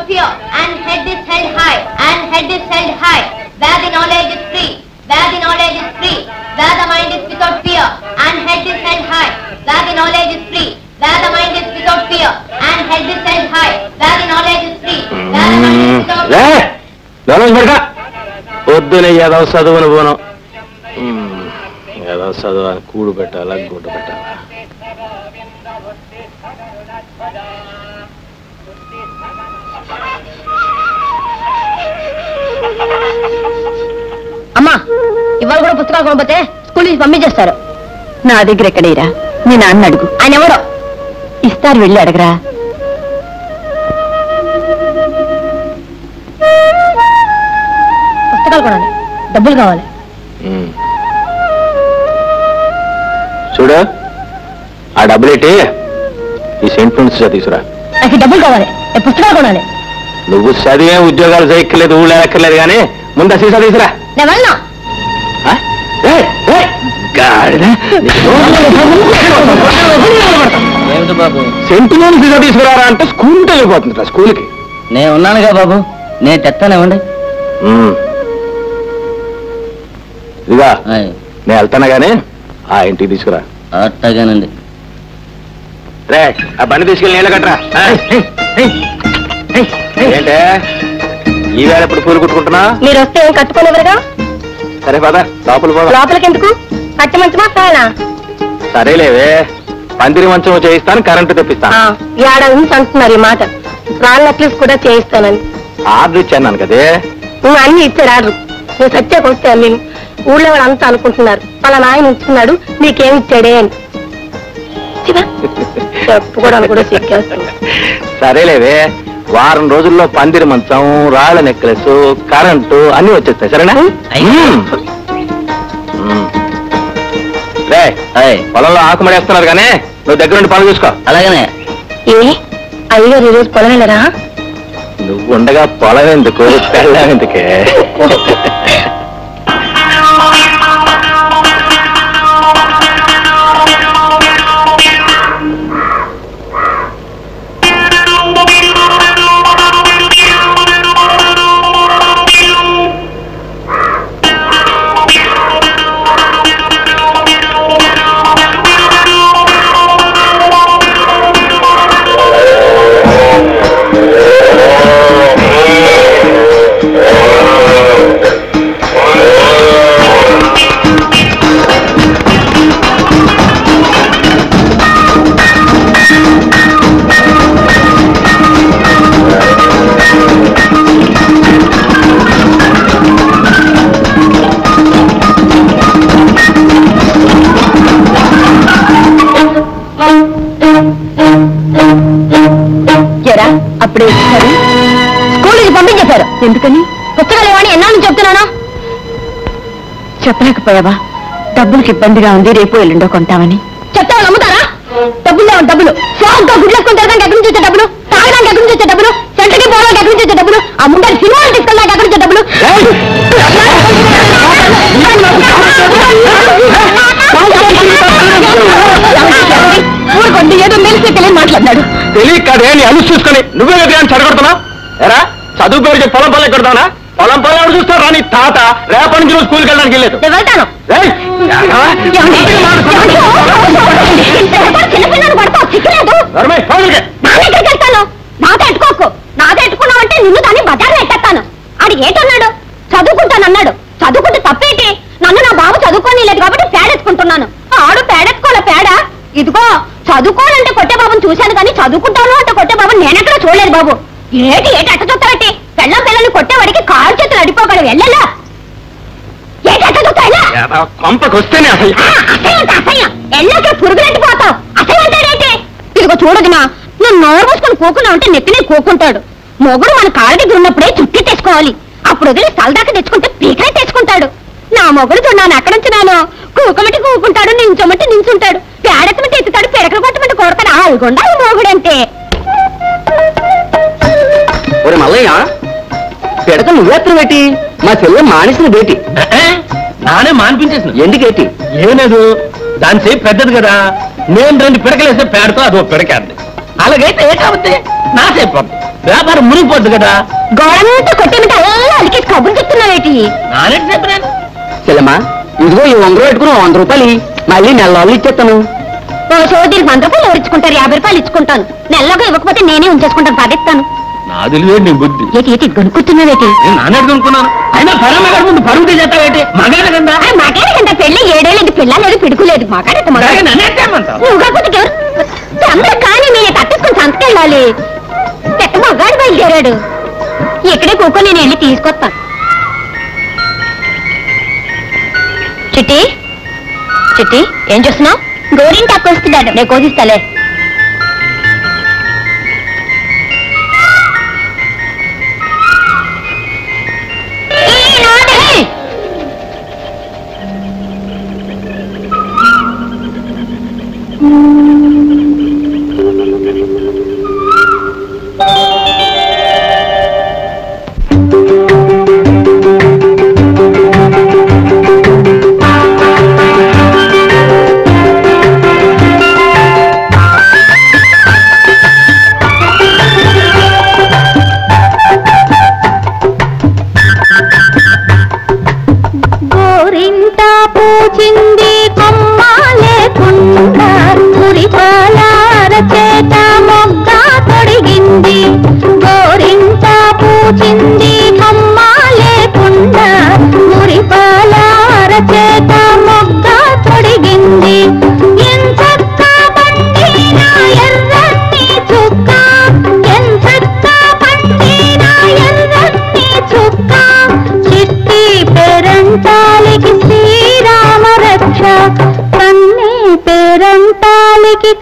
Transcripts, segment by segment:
fear, and head is held high, and head is held high. Where the knowledge is free, where the knowledge is free, where the mind is without fear, and head is held high. Where the knowledge is free, where the mind is without fear, and head is held high. Where the knowledge is free, where the mind is without fear. పొద్దునే ఏదో చదువును పోను ఏదో చదువు కూడు పెట్టాలా గుడ్డ పెట్టాలా అమ్మా ఇవాళ కూడా పుస్తకాలు కొనపోతే స్కూల్ నుంచి పంపించేస్తారు. నా దగ్గర ఎక్కడేరా మీ నాన్న అడుగు. ఆయన ఎవరో ఇస్తారు, వెళ్ళి అడగరా. పుస్తకాలు కొనాలి, డబ్బులు కావాలి. చూడు ఆ డబ్బులేటి ఈ సెంట్ నుంచి తీసుకురా. నాకు డబ్బులు కావాలి, పుస్తకాలు కొనాలి. నువ్వు చదివే ఉద్యోగాలు చేయక్కర్లేదు, ఊళ్ళో ఎక్కర్లేదు, కానీ ముందు సీసా తీసుకురా. నేను వెళ్ళను. ఏమిటి బాబు సెంటులోని సీసా తీసుకురారా అంటే స్కూల్ వెళ్ళిపోతుందిరా. స్కూల్కి నేను ఉన్నానుగా బాబు, నేను తెస్తానివ్వండి. ఇదిగా నేను వెళ్తాను గానీ ఆ ఇంటికి తీసుకురా. అట్టగానండి. రే ఆ బండి తీసుకెళ్ళి నీళ్ళ కట్టరా. ఏంటే ఈవేళ ఎప్పుడు పూలు కుట్టుకుంటున్నా? మీరు వస్తే ఏం కట్టుకోలేవరుగా. సరే పద లోపల పోదా. లోపలికి ఎందుకు? పచ్చి మంచమా ఫ్యానా? సరేలేవే, పందిరి మంచం చేయిస్తాను, కరెంటు తెప్పిస్తాను. ఏడాది నుంచి అంటున్నారు ఈ మాట. రాళ్ళ నెక్లెస్ కూడా చేయిస్తానని ఆర్డర్ ఇచ్చాను కదే. నువ్వు అన్ని ఇచ్చాడు ఆర్డర్. నువ్వు సత్యాకి వస్తే నేను ఊళ్ళో వాళ్ళు అంతా అనుకుంటున్నారు వాళ్ళ నాయన ఉంచున్నాడు నీకేమి ఇచ్చాడే అని. చెప్పుకోవడానికి కూడా సిక్కేస్తుంది. సరేలేవే, వారం రోజుల్లో పందిరి మంచం, రాళ్ళ నెక్లెస్, కరెంటు అన్ని వచ్చేస్తాయి. సరేనా? రే పొలంలో ఆకుమడేస్తున్నారు కానీ నువ్వు దగ్గర నుండి పనులు చూసుకో. అలాగనే. ఏ అయ్యగారు ఈరోజు పొలం వెళ్ళరా? నువ్వు ఉండగా పొలం ఎందుకు, పెళ్ళం ఎందుకే? అప్పుడే వచ్చారు, స్కూల్ నుంచి పంపించేశారు. ఎందుకని? పుస్తకాలు ఇవ్వని ఎన్నా నుంచి చెప్తున్నానా? చెప్పలేకపోయావా? డబ్బులకి ఇబ్బందిగా ఉంది, రేపు ఎల్లుండో కొంటామని. చెప్తాను నమ్ముతారా? డబ్బులు డబ్బులు షాప్తో గుడ్లేసుకుని తిరగడానికి ఎక్కడి నుంచి వచ్చే డబ్బులు, తాగడానికి ఎక్కడి నుంచి వచ్చే డబ్బులు, సెంటర్కి పోవడానికి ఎక్కడి నుంచి వచ్చే డబ్బులు, ఆ ముందర సినిమాలు తీసుకెళ్ళడానికి ఎక్కడి నుంచి డబ్బులు? ఊరుకోండి, ఏదో మెలిసి తెలియని మాట్లాడినాడు. తెలియక కాదే, నీ అను చూసుకొని నువ్వే విగ్రహాన్ని చెడగొడుతున్నావు. ఎరా చదువు పేరు చెప్పి పొలం పొలం కొడతావునా? పొలం పొలం ఎవరు చూస్తారు రా? నీ తాత రేపటి నుంచి నువ్వు స్కూల్కి వెళ్ళడానికి వెళ్ళలేదు. నేను వెళ్తాను. చిన్నపిల్లలు పడతావు, సిక్కులేదు. వెళ్తాను. నాతో ఎట్టుకోకు. నాతో ఎట్టుకున్నావంటే నిన్ను దాన్ని బజార్లో ఎట్టేస్తాను. ఆడు ఏంటన్నాడు? చదువుకుంటానన్నాడు. చదువుకుంటే తప్పేంటి? నన్ను నా బాబు చదువుకోని లేదు కాబట్టి పేడెత్తుకుంటున్నాను. ఆడు పేడెత్తుకోలే పేడ. ఇదిగో చదువుకోవాలంటే కొట్టే బాబుని చూశాను కానీ చదువుకుంటాను అంటే కొట్టే బాబుని నేనెక్కడ చూడలేదు బాబు. ఏటి ఏటి అట్ట చూస్తావేంటి? పెళ్ళం పిల్లల్ని కొట్టేవాడికి కాలు చేతులు అడిపోగలవు. వెళ్ళలా ఏటి అట్ట చూస్తాయినా? కొంపకొస్తేనే అసహ్యం. ఎల్లాకే పురుగులంటిపోతావు. అసహ్యం అంటాడేంటి? ఇదిగో చూడదునా, నువ్వు నోరు మూసుకొని కూకున్నా ఉంటే నెత్తినే కూకుంటాడు. మొగుడు మన కాళ్ళ దగ్గర ఉన్నప్పుడే చుట్టి తెచ్చుకోవాలి. అప్పుడు వదిలి సలదాకా తెచ్చుకుంటే పీకనే తెచ్చుకుంటాడు. నా మొగుడు చూడాను అక్కడ నుంచినాను. కూకమంటే కూకుంటాడు, నించోమంటే నించుంటాడు, పేడెత్తమంటే ఎత్తుతాడు, పెరకలు కొట్టమంటే కొడతాడు. ఆగుండా మొగుడంటే. మల్లయ్య పెడత నువ్వేత్తరు బేటి, మా చెల్లె మానేసిన బేటి. నానే మానిపించేసిన. ఎందుకేటి? ఏం లేదు, దాని సేపు పెద్దది కదా, నేను 2 పిడకలేస్తే పేడతో అదో పిడకేద్ది. అలాగైతే ఏ కాబట్టి నా సేపు వ్యాపారం మునిగిపోద్దు కదా. గోడంతా కొట్టేమిటి అలా అలికేసి కబుర్లు చెప్తున్నావేటి? నానెట్ చెప్పినాను. చెల్లెమ్మా ఇదిగో ఈ 100 పెట్టుకుని 100 రూపాయలు మళ్ళీ నెల రోజులు ఇచ్చేస్తాను. ఓ సోదరికి 100 రూపాయలు ఎవరు ఇచ్చుకుంటారు? 50 రూపాయలు ఇచ్చుకుంటాను. నెలలోగా ఇవ్వకపోతే నేనే ఉంచేసుకుంటాను. పాటిస్తాను. నా తెలివే నీ బుద్ధి. ఏటి ఏటి కొనుక్కుంటున్నావేటి? నేను నానెట్ కొనుక్కున్నాను. అయినా పరమగారి ముందు పరుగుతే చేస్తావేటి? మగాడ కదా. మాకేడకంట పెళ్ళి 7 ఏళ్ళు పిల్ల లేదు పిడుకు లేదు. మాకాడక నన్నేమంటావు? నువ్వు కాకపోతే ఎవరు అందరూ కానీ మీరు తప్పించుకుని సంతకెళ్ళాలి. పెద్ద మగాడు బయలుదేరాడు. ఇక్కడే కూకొని నేను వెళ్ళి తీసుకొస్తాను. చిట్టి చిట్టి ఏం చేస్తున్నావు? గోరింటాకు వస్తున్నాడు. నేను కోసిస్తాలే.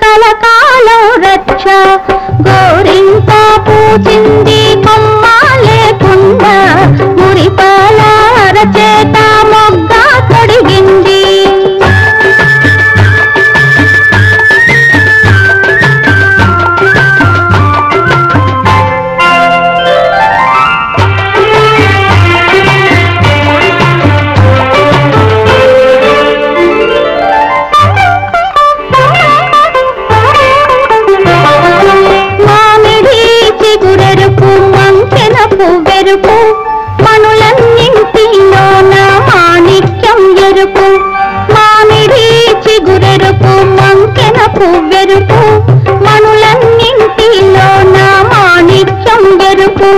కలకాలం రక్ష గోరింట పూచింది కొమ్మ లేకుండా మురిపాల రచేత మొగ్గ తొడిగింది. మనులన్నింటిలోన మాణిక్యం ఎరుపు మామిడి చిగురెరుపు మంకెన పువ్వెరుపు మనులన్నింటిలోన మాణిక్యం ఎరుపు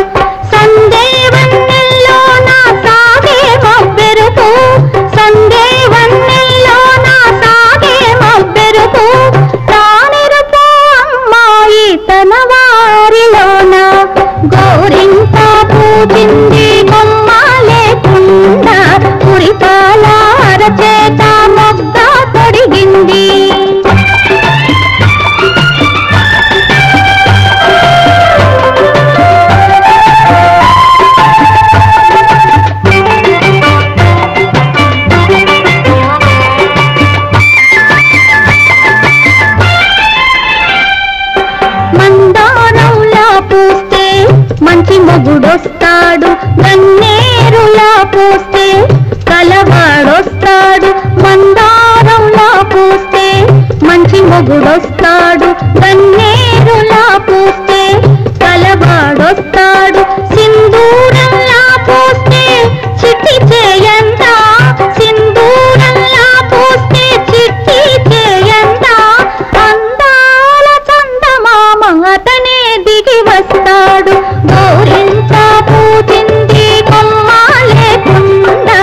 సందేవన్నెల్లోన సాగే మబ్బెరుపు సందేవన్నెల్లోన సాగే మబ్బెరుపు తానెరుపు అమ్మాయి తన వారిలోన గోరింట పూజింది కొమ్మ లేకుండా పురిపాల రచేత మొగ్గ తొడిగింది. మందారంలా పూస్తే మంచి మొగుడొస్తాడు గన్నేరులా పూస్తే కలవాడొస్తాడు మందారంలా పూస్తే మంచి మొగుడొస్తాడు గన్నేరులా పూస్తే కలవాడొస్తాడు సింధూరంలా పూస్తే చిట్టి చేయంత సింధూరంలా పూస్తే చిట్టి చేయంత అందాల చందమామ అతనే దిగి వస్తాడు గోరింట పూజింది కొమ్మ లేకుండా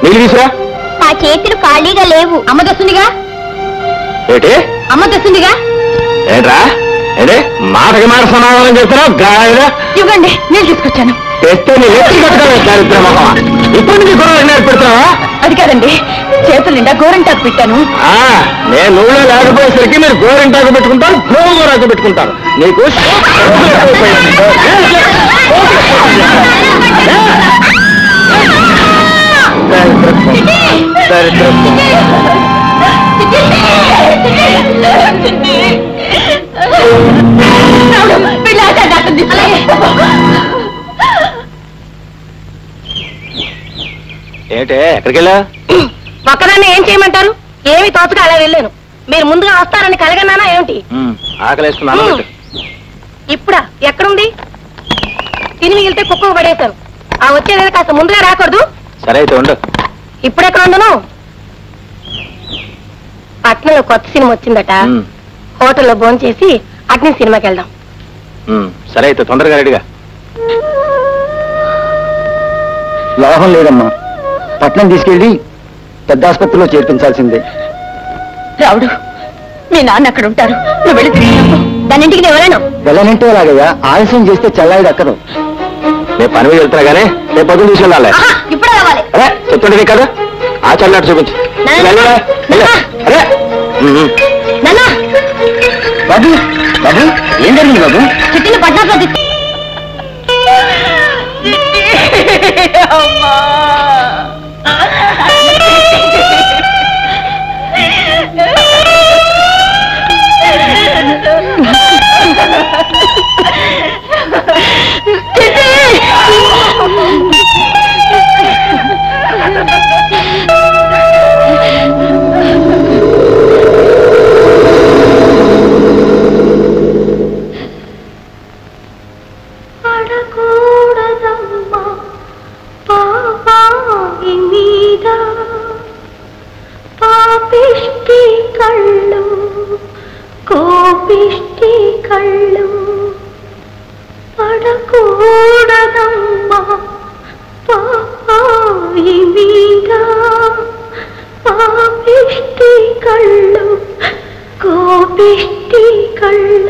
నీళ్ళు తీసురా. నా చేతులు ఖాళీగా లేవు. అమ్మ తెస్తుందిగా. ఏంటి అమ్మ తెస్తుందిగా. ఏంట్రా ఏంటి మాటకి మాట సమాధానం చెప్తున్నావు? గాయగా ఇవ్వండి, నీళ్ళు తీసుకొచ్చాను. తెస్తే నీ ఎత్తి కట్టుకోలేదు దరిద్ర మొహమా. ఇప్పుడు నీ గొడవలు నేర్పెడతావా? అది కాదండి, చేతుల నిండా గోరంటాకు పెట్టాను. నేను నువ్వులో లేకపోయేసరికి మీరు గోరింటాకు పెట్టుకుంటారు, గోరాకు పెట్టుకుంటారు. నీకు ఏంటే ఎక్కడికి వెళ్ళా? ఒక్కదాన్ని ఏం చేయమంటారు? ఏమి తోచగా అలా వెళ్ళాను. మీరు ముందుగా వస్తారని కలగన్నానా ఏమిటి? ఆకలేసుకున్నాను. ఇప్పుడా? ఎక్కడుంది? తిని మిగిలితే కుక్క పడేశాను. ఆ వచ్చేది కాస్త ముందుగా రాకూడదు? సరే అయితే ఉండు. ఇప్పుడెక్కడ ఉండను? పట్నంలో కొత్త సినిమా వచ్చిందట. హోటల్లో భోంచేసి అట్నే సినిమాకి వెళ్దాం. సరే అయితే తొందరగా రెడీగా. లాభం లేదమ్మా, పట్నం తీసుకెళ్ళి పెద్ద ఆసుపత్రిలో చేర్పించాల్సిందే. రావుడు, మీ నాన్న అక్కడ ఉంటారు. నువ్వు వెళ్ళి తిరిగినప్పుడు దాని ఇంటికి నేను వెళ్ళను. వెళ్ళనంటే అలాగయ్యా, ఆలస్యం చేస్తే చల్లాయి దక్కదు. నేను పని మీద వెళ్తున్నా గానీ రేపు పొద్దున్న తీసుకెళ్ళాలి. ఇప్పుడే రావాలి. అరే చెప్తుండే కదా, ఆ చల్లట్టు చూపించు. అరే బాబు బాబు, ఏం జరిగింది బాబు? చిట్టిని పట్నంలో కోపిష్టి కళ్ళు పడకూడదమ్మా పాపాయి మీద. పాపిష్టి కళ్ళు కోపిష్టి కళ్ళు